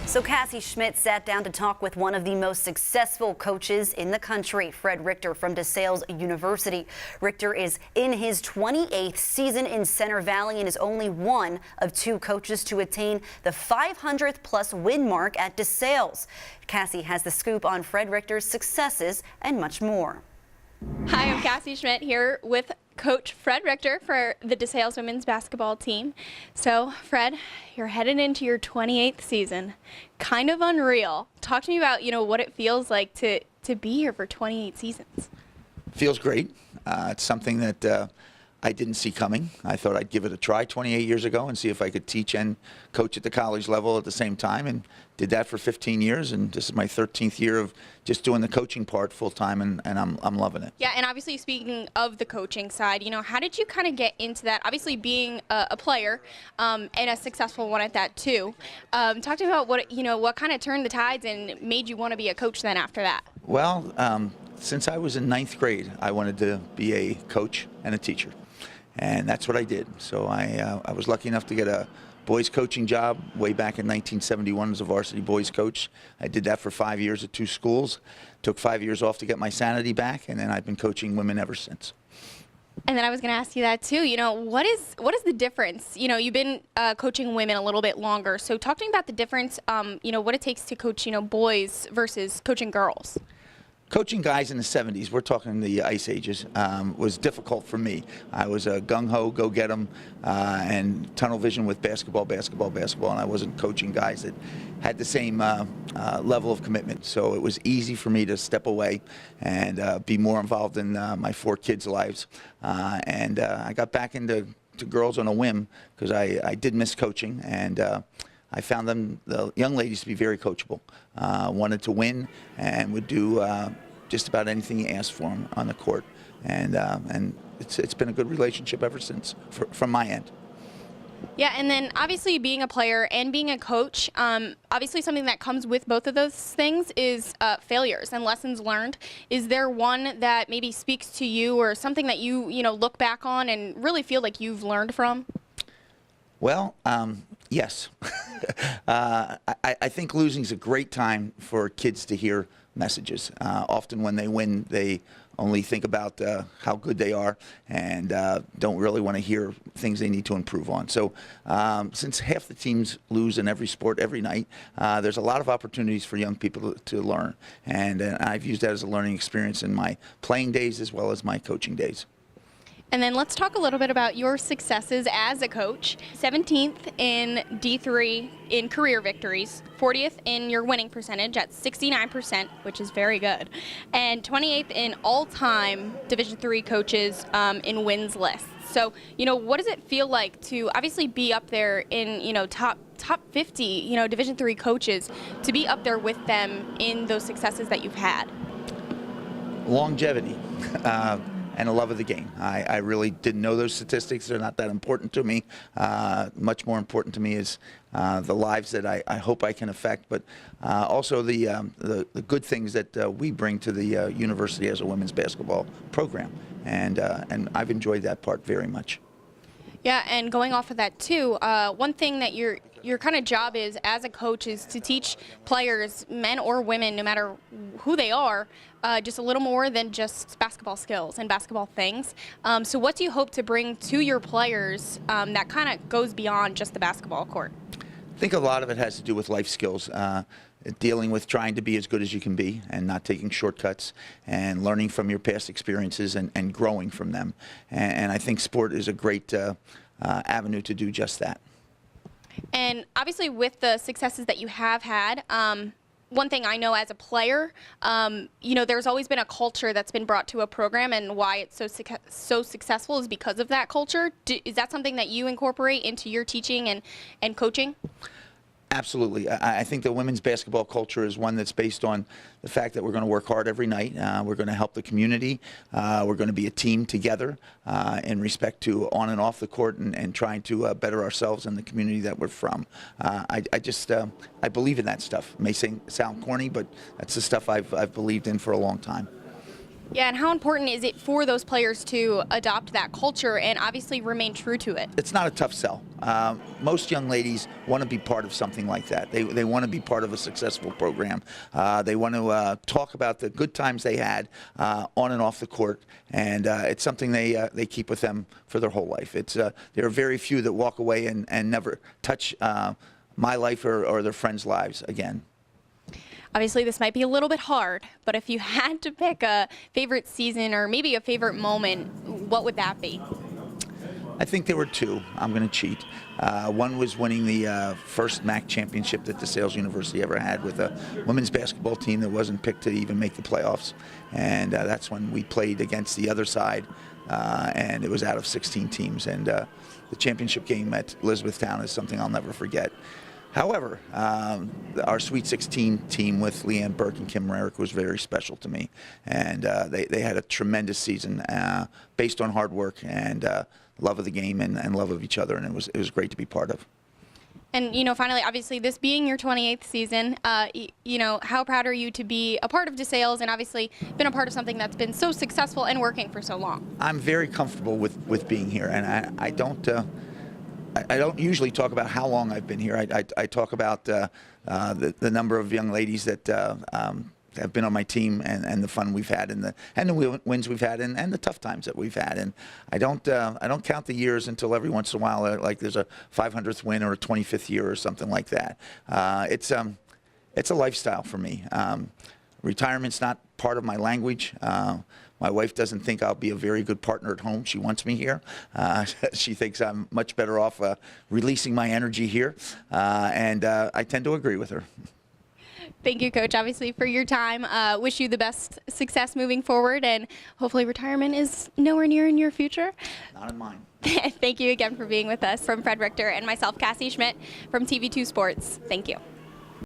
So Cassie Schmidt sat down to talk with one of the most successful coaches in the country, Fred Richter from DeSales University. Richter is in his 28th season in Center Valley and is only one of two coaches to attain the 500th plus win mark at DeSales. Cassie has the scoop on Fred Richter's successes and much more. Hi, I'm Cassie Schmidt here with Coach Fred Richter for the DeSales Women's basketball team. So, Fred, you're headed into your 28th season. Kind of unreal. Talk to me about, what it feels like to be here for 28 seasons. Feels great. It's something that I didn't see coming. I thought I'd give it a try 28 years ago and see if I could teach and coach at the college level at the same time, and did that for 15 years, and this is my 13th year of just doing the coaching part full time, and I'm loving it. Yeah, and obviously speaking of the coaching side, how did you kind of get into that? Obviously being a player and a successful one at that too. Talk to me about what kind of turned the tides and made you want to be a coach then after that. Well, since I was in 9th grade, I wanted to be a coach and a teacher. And that's what I did. So I was lucky enough to get a boys coaching job way back in 1971 as a varsity boys coach. I did that for 5 years at 2 schools. Took 5 years off to get my sanity back, and then I've been coaching women ever since. And then I was going to ask you that too. What is the difference? You've been coaching women a little bit longer. So talk to me about the difference. What it takes to coach boys versus coaching girls. Coaching guys in the 70s, we're talking the ice ages, was difficult for me. I was a gung-ho, go get 'em, and tunnel vision with basketball, and I wasn't coaching guys that had the same level of commitment. So it was easy for me to step away and be more involved in my 4 kids' lives. I got back into girls on a whim because I did miss coaching, and I found the young ladies, to be very coachable, wanted to win, and would do just about anything you asked for them on the court. And it's been a good relationship ever since, from my end. Yeah, and then obviously being a player and being a coach, obviously something that comes with both of those things is failures and lessons learned. Is there one that maybe speaks to you, or something that you look back on and really feel like you've learned from? Well, yes. I think losing is a great time for kids to hear messages. Often when they win, they only think about how good they are, and don't really want to hear things they need to improve on. So since half the teams lose in every sport every night, there's a lot of opportunities for young people to learn. And I've used that as a learning experience in my playing days as well as my coaching days. And then let's talk a little bit about your successes as a coach. 17th in D3 in career victories, 40th in your winning percentage at 69%, which is very good, and 28th in all-time Division III coaches in wins lists. So, what does it feel like to obviously be up there in, top 50, Division III coaches, to be up there with them in those successes that you've had? Longevity. And a love of the game. I really didn't know those statistics. They're not that important to me. Much more important to me is the lives that I hope I can affect, but also the good things that we bring to the university as a women's basketball program. And I've enjoyed that part very much. Yeah, and going off of that too, one thing that your kind of job is as a coach is to teach players, men or women, no matter who they are, just a little more than just basketball skills and basketball things. So what do you hope to bring to your players that kind of goes beyond just the basketball court? I think a lot of it has to do with life skills. Dealing with trying to be as good as you can be and not taking shortcuts, and learning from your past experiences and growing from them. And I think sport is a great avenue to do just that. And obviously with the successes that you have had, one thing I know as a player, there's always been a culture that's been brought to a program, and why it's so successful is because of that culture. Is that something that you incorporate into your teaching and coaching? Absolutely. I think the women's basketball culture is one that's based on the fact that we're going to work hard every night. We're going to help the community. We're going to be a team together in respect to on and off the court, and trying to better ourselves and the community that we're from. I believe in that stuff. It may sound corny, but that's the stuff I've believed in for a long time. Yeah, and how important is it for those players to adopt that culture and obviously remain true to it? It's not a tough sell. Most young ladies want to be part of something like that. They want to be part of a successful program. They want to talk about the good times they had on and off the court, and it's something they keep with them for their whole life. There are very few that walk away and never touch my life or their friends' lives again. Obviously, this might be a little bit hard, but if you had to pick a favorite season or maybe a favorite moment, what would that be? I think there were two. I'm going to cheat. One was winning the first MAC championship that DeSales University ever had with a women's basketball team that wasn't picked to even make the playoffs. And that's when we played against the other side, and it was out of 16 teams. And the championship game at Elizabethtown is something I'll never forget. However, our Sweet 16 team with Leanne Burke and Kim Merrick was very special to me, and they had a tremendous season based on hard work and love of the game and love of each other, and it was great to be part of. And, finally, obviously, this being your 28th season, how proud are you to be a part of DeSales and obviously been a part of something that's been so successful and working for so long? I'm very comfortable with being here, and I don't usually talk about how long I've been here. I talk about the number of young ladies that have been on my team and the fun we've had and the wins we've had and the tough times that we've had. And I don't count the years until every once in a while like there's a 500th win or a 25th year or something like that. It's a lifestyle for me. Retirement's not part of my language. My wife doesn't think I'll be a very good partner at home. She wants me here. She thinks I'm much better off releasing my energy here, and I tend to agree with her. Thank you, Coach, obviously, for your time. Wish you the best success moving forward, and hopefully retirement is nowhere near in your future. Not in mine. Thank you again for being with us. From Fred Richter and myself, Cassie Schmidt, from TV2 Sports. Thank you.